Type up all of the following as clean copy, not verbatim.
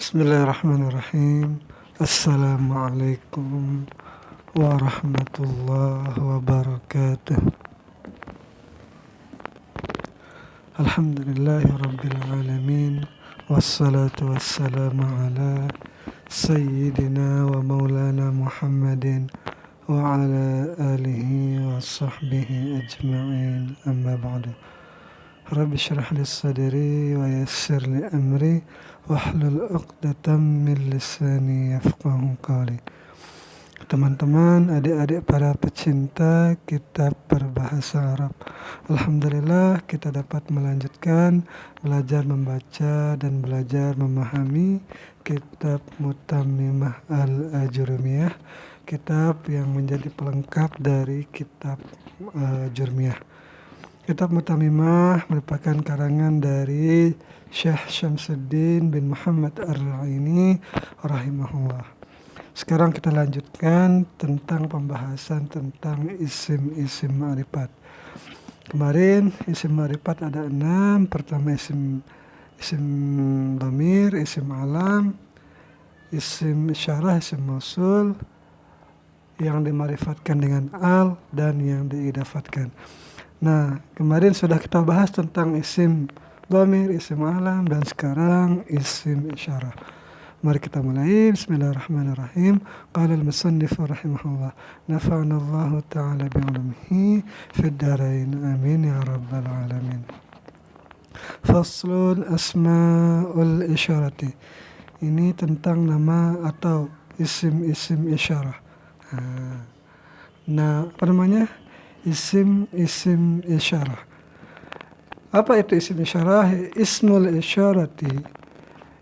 Bismillahirrahmanirrahim. Assalamualaikum warahmatullahi wabarakatuh. Alhamdulillahi rabbil alamin. Wassalatu wassalamu ala sayyidina wa maulana Muhammadin wa ala alihi wa sahbihi ajma'in. Amma ba'du. Rabbi syrah li sadri wa yassir li amri wahlul 'uqdatam min lisani yafqahu qawli. Teman-teman, adik-adik para pecinta kitab berbahasa Arab, alhamdulillah kita dapat melanjutkan belajar membaca dan belajar memahami kitab Mutammimah Al-Ajurumiyah, kitab yang menjadi pelengkap dari kitab Jurmiyah. Kitab Mutammimah merupakan karangan dari Syekh Syamsuddin bin Muhammad Ar-Ra'ini rahimahullah. Sekarang kita lanjutkan tentang pembahasan tentang isim-isim ma'rifat. Kemarin isim ma'rifat ada 6. Pertama isim dhamir, isim alam, isim isyarah, isim mausul, yang dima'rifatkan dengan al, dan yang diidafatkan. Nah, kemarin sudah kita bahas tentang isim dhamir, isim alam, dan sekarang isim isyarah. Mari kita mulai. Bismillahirrahmanirrahim. Qala al-musannif rahimahullah, nafa'anallahu ta'ala bi'ulumihi fid dharain, amin ya rabbal alamin. Faslun asma'ul isyarati. Ini tentang nama atau isim-isim isyarah. Nah, apa namanya? Isim isyarah. Apa itu isim isyarah? Ismul isyarati.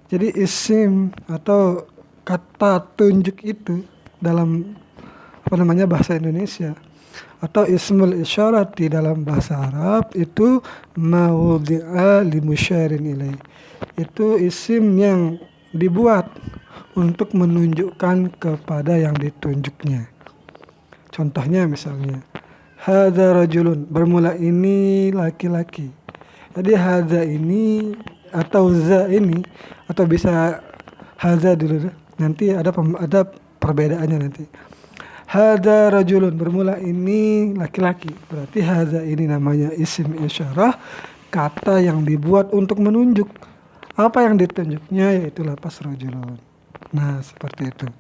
Jadi isim atau kata tunjuk itu dalam bahasa Indonesia, atau ismul isyarati dalam bahasa Arab itu mawdi'a limusyarin ilaih. Itu isim yang dibuat untuk menunjukkan kepada yang ditunjuknya. Contohnya misalnya, hadza rajulun, bermula ini laki-laki. Jadi hadza ini atau za ini, atau bisa hadza dulu deh. Nanti ada perbedaannya nanti. Hadza rajulun, bermula ini laki-laki. Berarti hadza ini namanya isim isyarah, kata yang dibuat untuk menunjuk apa yang ditunjuknya, yaitu lafaz rajulun. Nah, seperti itu.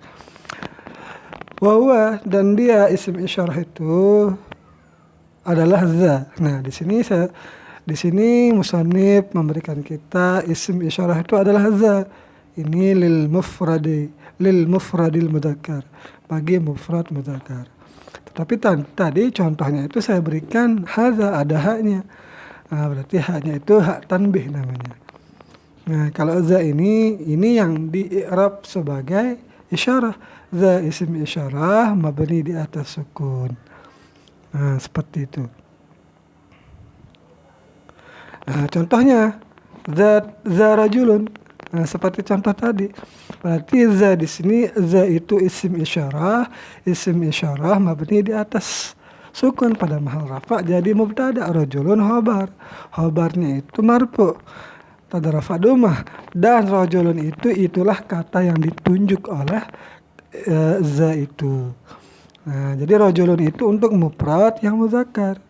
Wa huwa, dan dia isim isyarah itu adalah za. Nah, di sini musannif memberikan kita isim isyarah itu adalah za. Ini lil mufradil mudzakkar, bagi mufrad mudzakkar. Tetapi tadi contohnya itu saya berikan hadza, ada haknya. Nah, berarti haknya itu hak tanbih namanya. Nah, kalau za ini yang di-i'rab sebagai isyarah. Za isim isyarah mabni di atas sukun. Nah, seperti itu. Nah, contohnya za rajulun. Nah, seperti contoh tadi. Berarti za di sini, za itu isim isyarah mabni di atas sukun pada mahal rafa, jadi mubtada, rajulun khabar. Khabarnya itu marfu, tada rafa domah, dan rajulun itulah kata yang ditunjuk oleh za itu. Nah, jadi rajulun itu untuk mufrad yang muzakkar.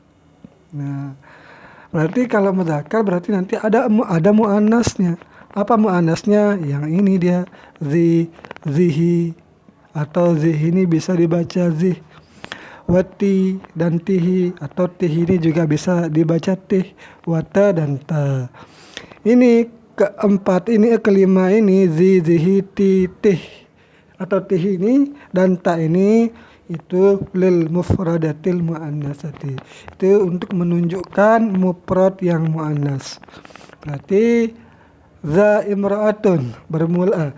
Nah, berarti kalau muzakkar berarti nanti ada muannasnya. Apa muannasnya? Yang ini dia zihi, atau zih ini bisa dibaca zih. Wati dan tihi, atau tih ini juga bisa dibaca tih, wata dan ta. Ini kelima ini zihi, tih, atau tih ini dan ta ini itu lil mufradatil muannasati. Itu untuk menunjukkan mufrad yang muannas. Berarti za imra'atun, bermula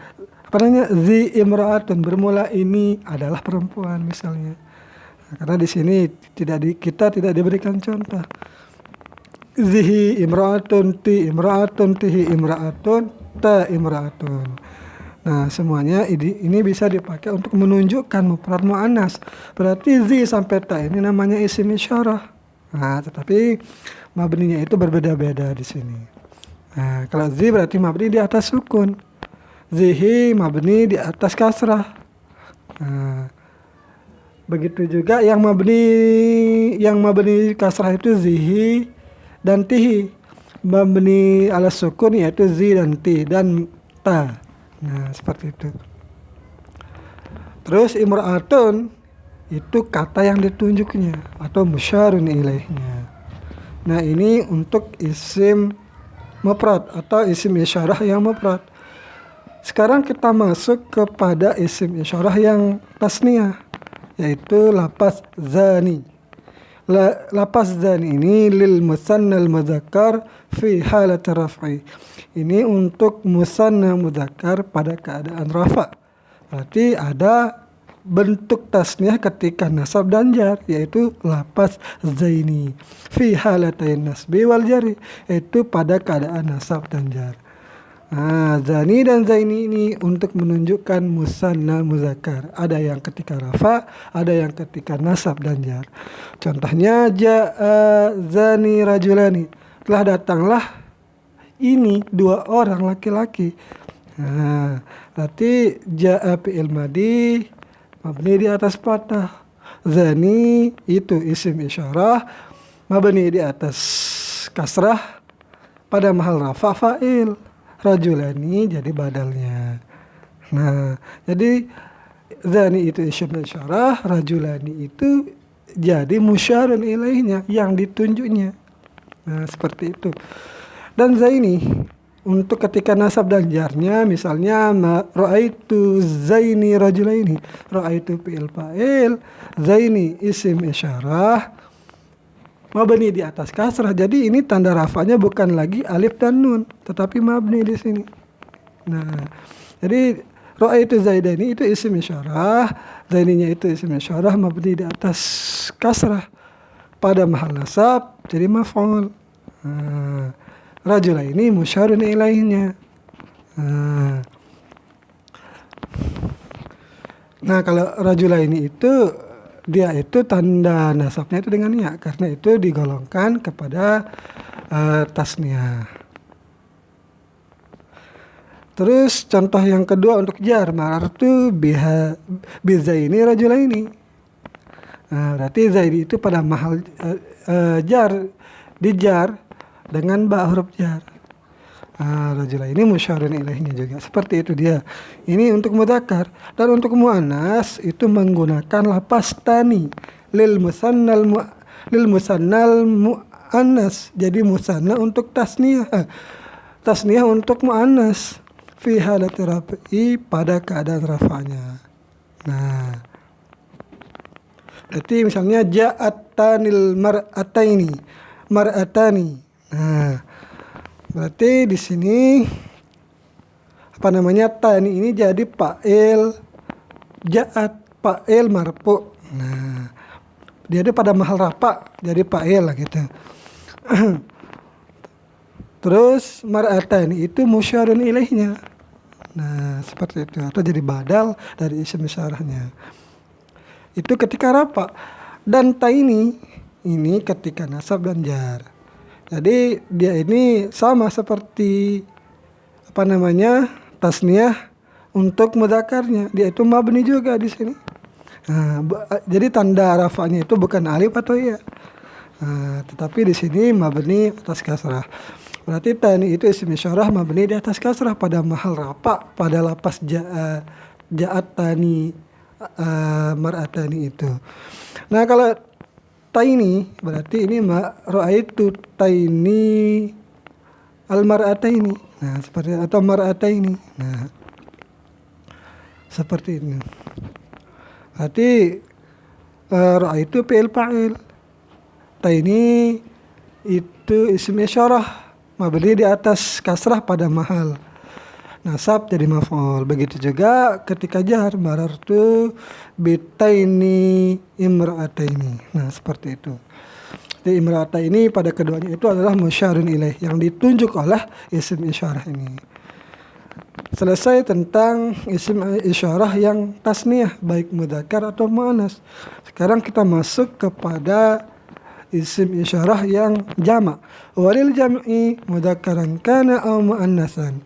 zi imra'atun, bermula ini adalah perempuan misalnya. Nah, karena di sini kita tidak diberikan contoh. Zihi imra'atun, ti imra'atun, tihi imra'atun, ta imra'atun. Nah, semuanya ini bisa dipakai untuk menunjukkan mufrad muannas. Berarti zi sampai ta ini namanya isim isyarah. Nah, tetapi mabninya itu berbeda-beda di sini. Nah, kalau zi berarti mabni di atas sukun. zihi mabni di atas kasrah. Nah, begitu juga yang mabni kasrah itu zihi dan tihi. Mabni ala sukun yaitu zi dan ti dan ta. Nah, seperti itu. Terus imra'atun itu kata yang ditunjuknya atau musyarun ilaihnya. Nah, ini untuk isim mufrad atau isim isyarah yang mufrad. Sekarang kita masuk kepada isim isyarah yang tasniyah, yaitu lapas zani. Lapas zani ini lil musannal mudzakkar fi halat raf'i. Ini untuk musanna mudzakkar pada keadaan rafa. Berarti ada bentuk tasniyah ketika nasab dan jar, yaitu lapas zaini fi halatain nasbi wal jari, yaitu pada keadaan nasab dan jar. Nah, zani dan zaini ini untuk menunjukkan musanna muzakkar. Ada yang ketika rafa, ada yang ketika nasab dan jar. Contohnya ja'a zani rajulani. Telah datanglah ini dua orang laki-laki. Nah, berarti ja'a fi'il madi mabni di atas fathah. Zani itu isim isyarah mabni di atas kasrah pada mahal rafa fa'il. Rajulani jadi badalnya. Nah, jadi zani itu isim isyarah, rajulani itu jadi musyarun ilaihnya yang ditunjuknya. Nah, seperti itu. Dan zaini untuk ketika nasab dan jarnya, misalnya ra'aitu zaini rajulaini. Ra'aitu fi'il fa'il, zaini isim isyarah mabni di atas kasrah. Jadi ini tanda rafanya bukan lagi alif dan nun, tetapi mabni di sini. Nah, jadi ra'aitu zaidani itu isim isyarah, zaininya itu isim isyarah mabni di atas kasrah pada mahal nasab jadi maf'ul. Nah, rajulaini musyarun ilaihnya. Nah, kalau rajulaini itu dia itu tanda nasabnya itu dengan ya, karena itu digolongkan kepada tasniyah. Terus contoh yang kedua untuk jar, marartu bizaini rajulaini. Nah, berarti zaidi itu pada mahal jar, dijar dengan ba huruf jar. Rajulaini musyarun ilaihnya juga. Seperti itu dia. Ini untuk mudzakkar. Dan untuk muannas itu menggunakan lapas tani lil musannal muannas. Jadi musanna untuk tasniyah. Tasniyah untuk muannas fi halati raf'i pada keadaan rafa'nya. Nah, berarti misalnya ja'atanil mar'ataini. Nah, berarti di sini tani ini jadi fa'il ja'at, fa'il marfu. Nah, dia ada pada mahal rafa jadi fa'il lah gitu. Terus mar'atani itu musyarun ilaihnya. Nah, seperti itu, atau jadi badal dari isim isyarahnya. Itu ketika rafa. Dan taini ini ketika nasab dan jar. Jadi dia ini sama seperti tasniyah untuk mudzakarnya. Dia itu mabni juga di sini. Nah, jadi tanda rafanya itu bukan alif atau ya. Nah, tetapi di sini mabni atas kasrah. Berarti tani itu isim isyarah mabni di atas kasrah pada mahal rafa pada lapas ja'at tani mar'atani itu. Nah, kalau taini berarti ini ra'aitu taini al-mar'ataini. Nah, seperti atau mar'ataini. Nah, seperti ini. Berarti ra'aitu fi'il fa'il. Taini itu isim isyarah mabni di atas kasrah pada mahal nasab jadi maf'ul. Begitu juga ketika jar, marartu bitaini imra'ataini. Nah, seperti itu. Jadi imra'ata ini pada keduanya itu adalah musyarun ilaih yang ditunjuk oleh isim isyarah ini. Selesai tentang isim isyarah yang tasniyah baik mudzakkar atau muannas. Sekarang kita masuk kepada isim isyarah yang jamak. Walil jam'i mudzakkaran kana aw muannasan.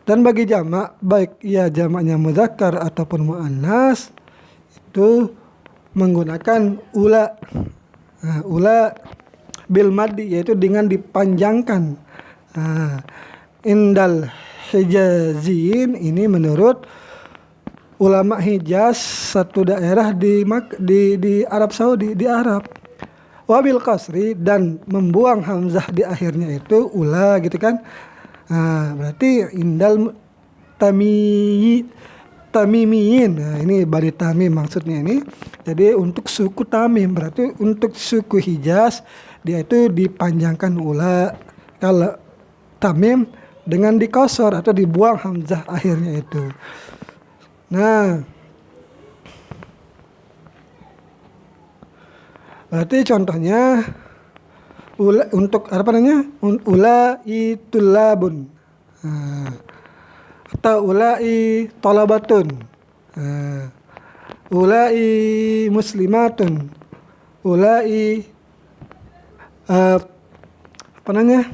Dan bagi jamak, baik ia jamaknya muzakkar ataupun muannas, itu menggunakan ula. Nah, ula bil maddi, yaitu dengan dipanjangkan. Nah, indal hijaziyin, ini menurut ulama Hijaz, satu daerah di Arab Saudi, di Arab. Wabil qasri, dan membuang hamzah di akhirnya itu ula gitu kan. Nah, berarti indal tamimiyin. Nah, ini bari tamim maksudnya ini. Jadi untuk suku Tamim, berarti untuk suku Hijaz dia itu dipanjangkan ula. Kalau Tamim dengan dikosor atau dibuang hamzah akhirnya itu. Nah, berarti contohnya untuk apa namanya? Ula'i Nah, atau ula'i talabatun. Nah, ula'i muslimatun. Ula'i apa namanya?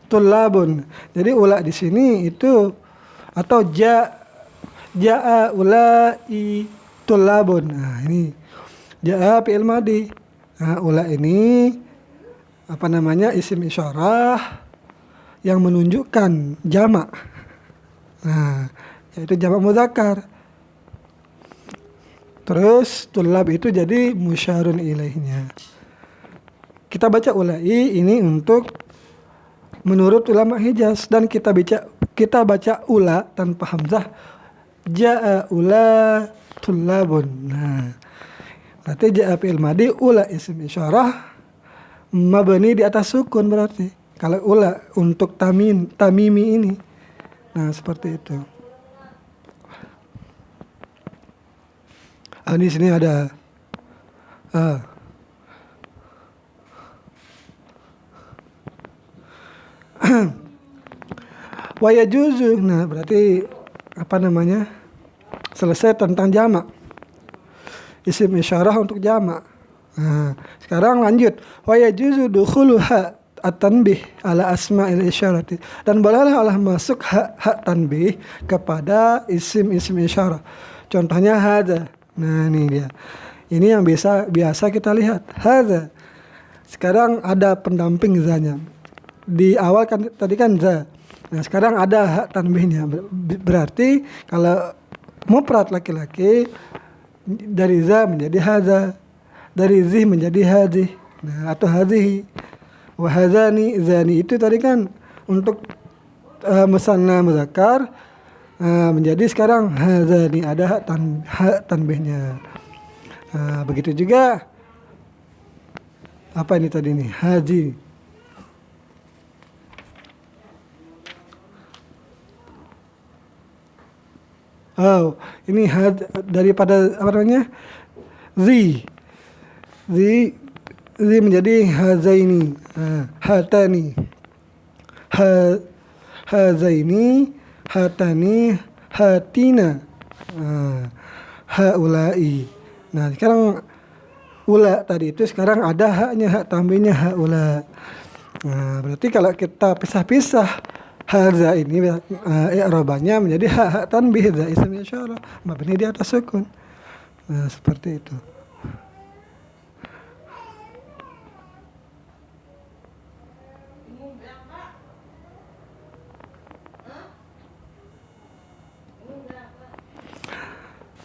Tulabun. Jadi ula di sini itu atau ja'a ula'i tulabun. Nah, ini ja'a fi'il madhi. Nah, ula ini apa namanya? Isim isyarah yang menunjukkan jamak. Nah, yaitu jamak muzakkar. Terus tulab itu jadi musyarun ilaihnya. Kita baca ula'i ini untuk menurut ulama Hijaz, dan kita baca ula tanpa hamzah, ja'a ula tulabun. Nah, berarti ja'a fi'il madhi, ula isim isyarah mabni di atas sukun berarti. Kalau ula untuk tamimi ini. Nah, seperti itu. Di sini ada wa yajuzu. Nah, berarti apa namanya? Selesai tentang jamak. Isim isyarah untuk jamak. Nah, sekarang lanjut. Wa yajuzu dukhuluha at-tanbih ala asma'il isyarati, dan bolehlah masuk hak tanbih kepada isim-isim isyarah. Contohnya hadza. Nah, ini dia. Ini yang biasa kita lihat. Hadza. Sekarang ada pendamping zanya. Di awal kan tadi kan za. Nah, sekarang ada hak tanbihnya. Berarti kalau mufrad laki-laki dari za menjadi hadza, dari zih menjadi hadih. Nah, atau hadhihi. Wahazani, zani itu tadi kan untuk musanna muzakkar, menjadi sekarang hazani, ada hak tanbihnya. Begitu juga apa ini tadi nih, haji. Oh, ini daripada apa namanya? Zi menjadi hazaini, hatani, hazaini, hatani, hatina, haulai. Nah, sekarang ula tadi itu sekarang ada haknya, hak tambahnya haula. Nah, berarti kalau kita pisah-pisah haza ini i'rabanya menjadi hak tanbih, za isim isyarah mabni di atas sukun. Nah, seperti itu.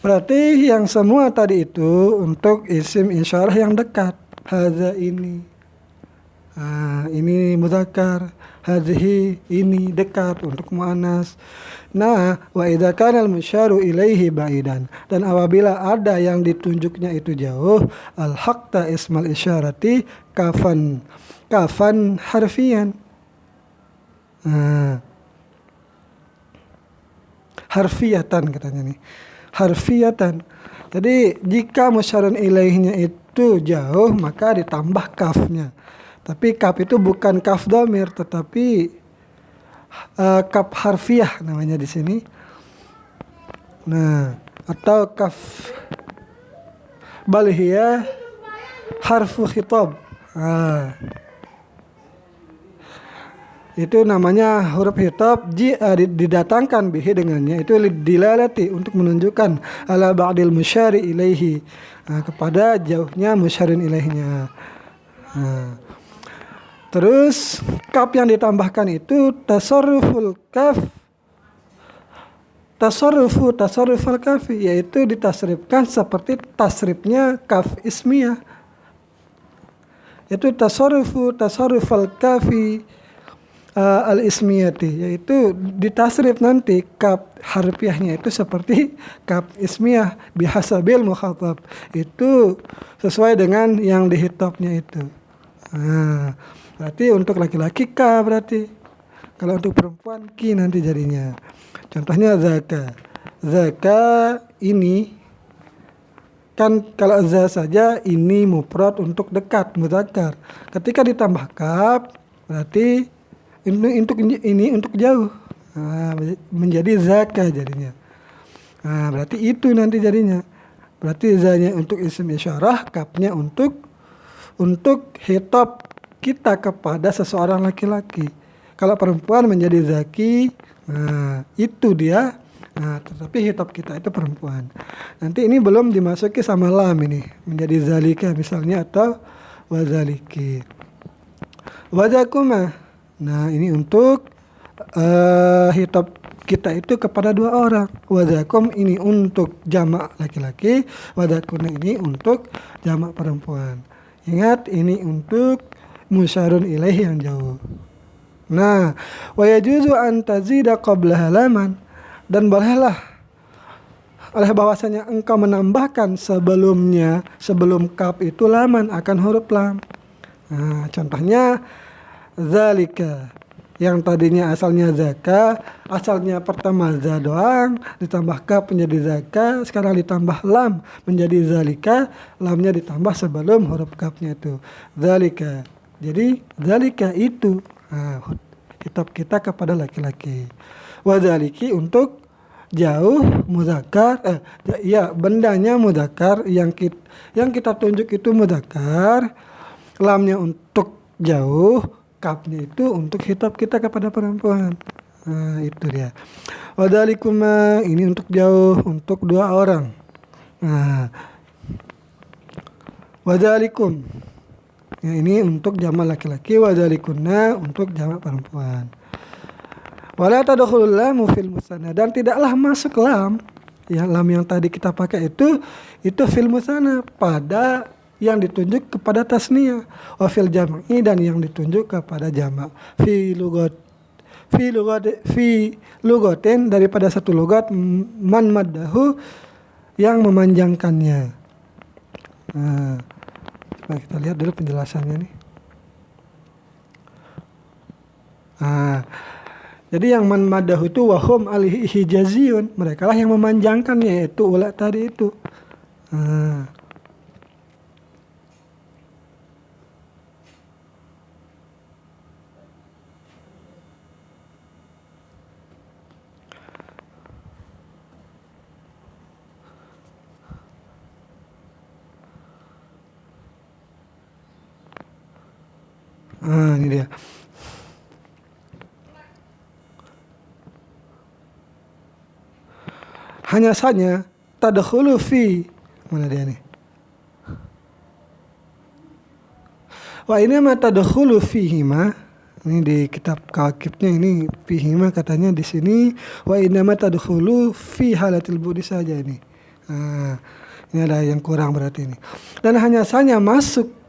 Berarti yang semua tadi itu untuk isim isyarah yang dekat. Hadza ini. Ini muzakkar. Hadhihi ini dekat untuk muannas. Nah, wa idza kana al-musyaru ilaihi ba'idan. Dan apabila ada yang ditunjuknya itu jauh, al-haqta ismal isyarati kafan harfian. Harfiyatan katanya nih. Harfiyatan. Jadi jika musyarun ilaihnya itu jauh, maka ditambah kafnya. Tapi kaf itu bukan kaf dhamir, tetapi kaf harfiyah namanya di sini. Nah, atau kaf bal hiya harfu khitab. Itu namanya huruf hitab didatangkan bihi dengannya, itu dilalati untuk menunjukkan ala ba'dil musyari ilaihi, kepada jauhnya musyarin ilaihnya. Terus kaf yang ditambahkan itu tasarruful kafi, yaitu ditasrifkan seperti tasrifnya kaf ismiyah. Itu tasarruful kafi al-ismiyati, yaitu ditasrif nanti kaf harfiahnya itu seperti kaf ismiyah bihasabil mukhatab, itu sesuai dengan yang dihitabnya itu. Berarti untuk laki-laki ka, berarti kalau untuk perempuan ki nanti jadinya. Contohnya zaka ini kan, kalau za saja ini mufrad untuk dekat muzakkar, ketika ditambah kaf berarti ini untuk jauh, menjadi zaka jadinya. Berarti itu nanti jadinya, berarti zanya untuk isim isyarah, kafnya untuk hitab kita kepada seseorang laki-laki. Kalau perempuan menjadi zaki, itu dia. Tetapi hitab kita itu perempuan. Nanti ini belum dimasuki sama lam ini, menjadi zalika misalnya, atau wazaliki. Wazakuma. Nah, ini untuk hitab kita itu kepada dua orang. Wazakum ini untuk jamak laki-laki, wazakuna ini untuk jamak perempuan. Ingat, ini untuk musyarun ilaih yang jauh. Nah, wa yajuzu an tazida qabla halaman, dan bolehlah oleh bahwasanya engkau menambahkan sebelum kaf itu laman, akan huruf lam. Contohnya zalika, yang tadinya asalnya zaka, asalnya pertama za doang, ditambah kaf menjadi zaka, sekarang ditambah lam menjadi zalika, lamnya ditambah sebelum huruf kafnya itu, zalika. Jadi zalika itu hitab kita kepada laki-laki. Wadzaliki untuk jauh muzakkar, bendanya muzakkar, yang kita tunjuk itu muzakkar, lamnya untuk jauh, kafnya itu untuk hitab kita kepada perempuan. Itu dia. Wadzalikuma ini untuk jauh, untuk dua orang. Wadzalikum ini untuk jamak laki-laki, wadzalikunna untuk jamak perempuan. Wala tadkhulul lamu fil musanna, dan tidaklah masuk lam, lam yang tadi kita pakai itu fil musanna, pada yang ditunjuk kepada tasniyah, wa fil jam'i, dan yang ditunjuk kepada jamak, fi lugatin, daripada satu lugat, man maddahu, yang memanjangkannya. Coba kita lihat dulu penjelasannya nih. Jadi yang man maddahu itu wahum al-hijaziyun, mereka lah yang memanjangkan, yaitu ula tadi itu. Ini dia. Hanya saja tadkhulu fi, mana dia nih? Wa ini ma tadkhulu fihima, ini di kitab Kawakibnya ini fihima katanya di sini, wa inna ma tadkhulu fi halatil budi saja ini. Ini ada yang kurang berarti ini. Dan hanya saja masuk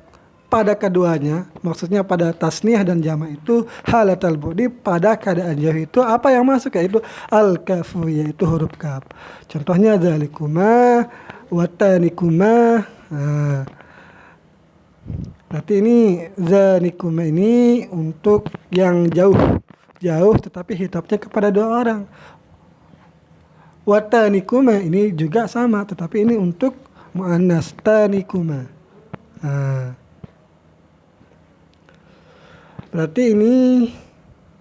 pada keduanya, maksudnya pada tasniyah dan jamak itu halatal budi, pada keadaan jauh itu apa yang masuk, yaitu al-kafu, yaitu huruf kaf. Contohnya zalikuma, watanikuma. Berarti ini zalikuma ini untuk yang jauh tetapi hitabnya kepada dua orang. Watanikuma ini juga sama, tetapi ini untuk muannas, tanikuma. Berarti ini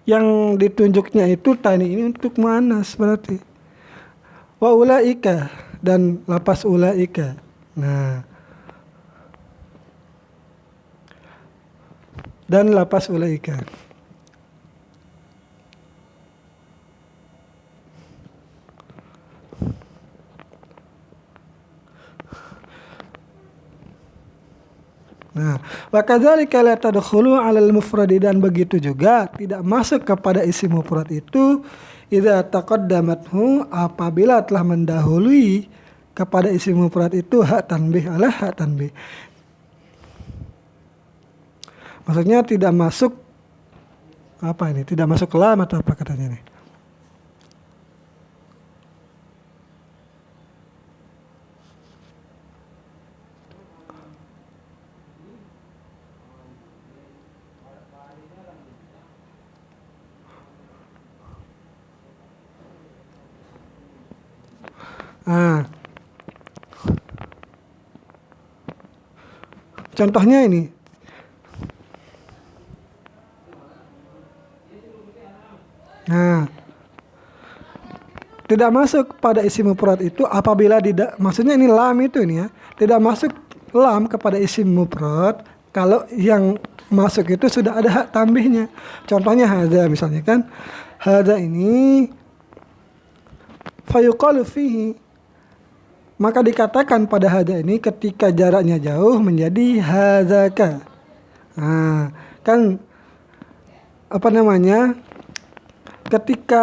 yang ditunjuknya itu tani ini untuk muannas berarti. Wa ulaika, dan lapas ulaika. Dan lapas ulaika. Nah, wa kadzalika la tadkhulu 'alal mufradi, dan begitu juga tidak masuk kepada isim mufrad itu idza taqaddamathu, apabila telah mendahului kepada isim mufrad itu hak tanbih ala hak tanbih. Maksudnya tidak masuk apa ini? Tidak masuk lam atau apa katanya nih? Nah, contohnya ini. Nah, tidak masuk pada isim mufrad itu apabila tidak, maksudnya ini lam itu ini ya, tidak masuk lam kepada isim mufrad kalau yang masuk itu sudah ada hak tambihnya. Contohnya hadza misalnya kan, hadza ini fayuqalu fihi, maka dikatakan pada hadza ini ketika jaraknya jauh menjadi hadzaka. Nah, kan apa namanya? Ketika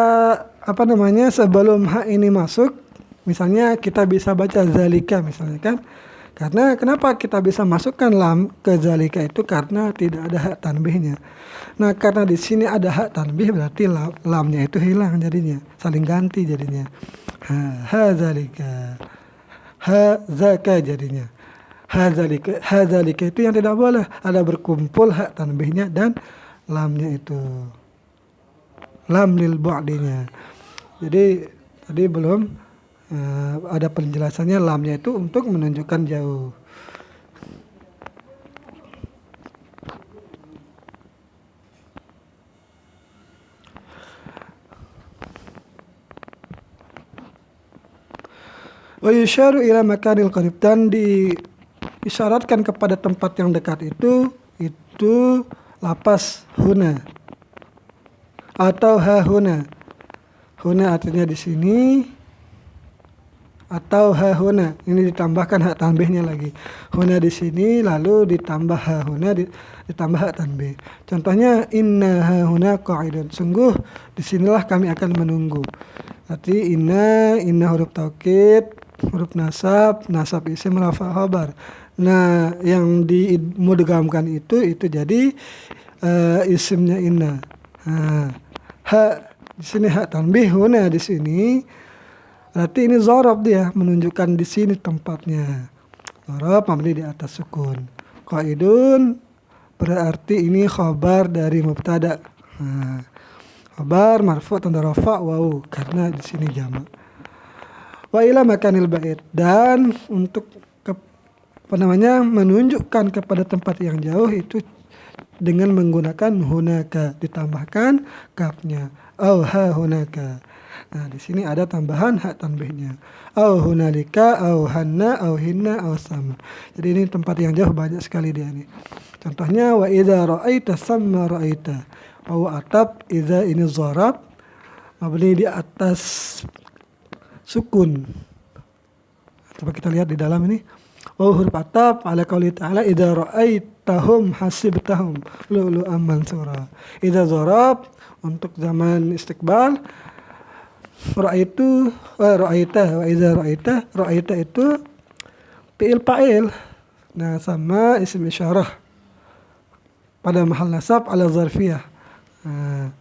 apa namanya sebelum hak ini masuk, misalnya kita bisa baca zalika misalnya kan, karena kenapa kita bisa masukkan lam ke zalika itu karena tidak ada hak tanbihnya. Nah, karena di sini ada hak tanbih berarti lamnya itu hilang jadinya, saling ganti jadinya. Ha zalika, ha zaka jadinya. Ha zalika itu yang tidak boleh, ada berkumpul hak tanbihnya dan lamnya itu. Lam lil bu'dinya. Jadi tadi belum ada penjelasannya, lamnya itu untuk menunjukkan jauh. Wa yusyaru ila makanil qarib, dan diisyaratkan kepada tempat yang dekat itu lapas huna atau ha huna. Huna artinya di sini atau ha huna. Ini ditambahkan hak tanbihnya lagi. Huna di sini lalu ditambah ha huna ditambah hak tanbih. Contohnya inna ha huna qa'idun. Sungguh disinilah kami akan menunggu. Arti inna huruf taukid, huruf nasab isim rafa khabar. Nah, yang dimudghamkan itu jadi isimnya inna. Ha di sini hak tanbih, huna di sini berarti ini dzarab, dia menunjukkan di sini tempatnya. Dzarab mabni di atas sukun. Qaidun berarti ini khabar dari mubtada. Khabar marfu' tanda rafa' wawu karena di sini jamak. Wa ila makanil bait, dan untuk menunjukkan kepada tempat yang jauh itu dengan menggunakan hunaka, ditambahkan kafnya. Au ha hunaka. Nah, di sini ada tambahan hak tanbihnya. Au hunalika, au hanna, au hinna, au sama. Jadi ini tempat yang jauh banyak sekali dia nih. Contohnya wa idza ra'aita samma ra'aita. Wa atap idza ini dzarab mabni di atas sukun. Coba kita lihat di dalam ini. Wa huruf atap ala qauli ta'ala idza ra'aitahum hasibtahum lu'lu'an mansura. Idza dzarab untuk zaman istiqbal, ra'aitu wa ra'aita, wa idza ra'aita itu fi'il fa'il. Nah, sama isim isyarah pada mahal nasab ala zarfiyah. Nah,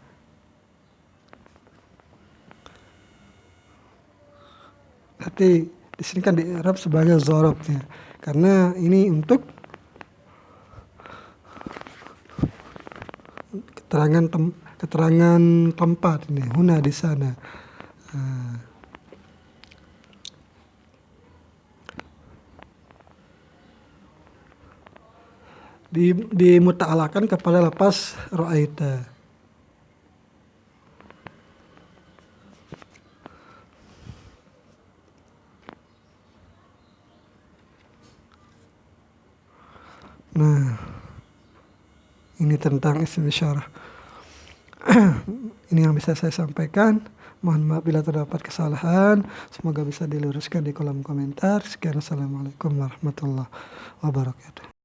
berarti di sini kan di Arab sebagai dzarabnya. Karena ini untuk keterangan tempat ini, huna di sana. Dimuta'alakan kepada lapas ra'aita. Nah, ini tentang isim isyarah. Ini yang bisa saya sampaikan. Mohon maaf bila terdapat kesalahan. Semoga bisa diluruskan di kolom komentar. Sekian, assalamualaikum warahmatullahi wabarakatuh.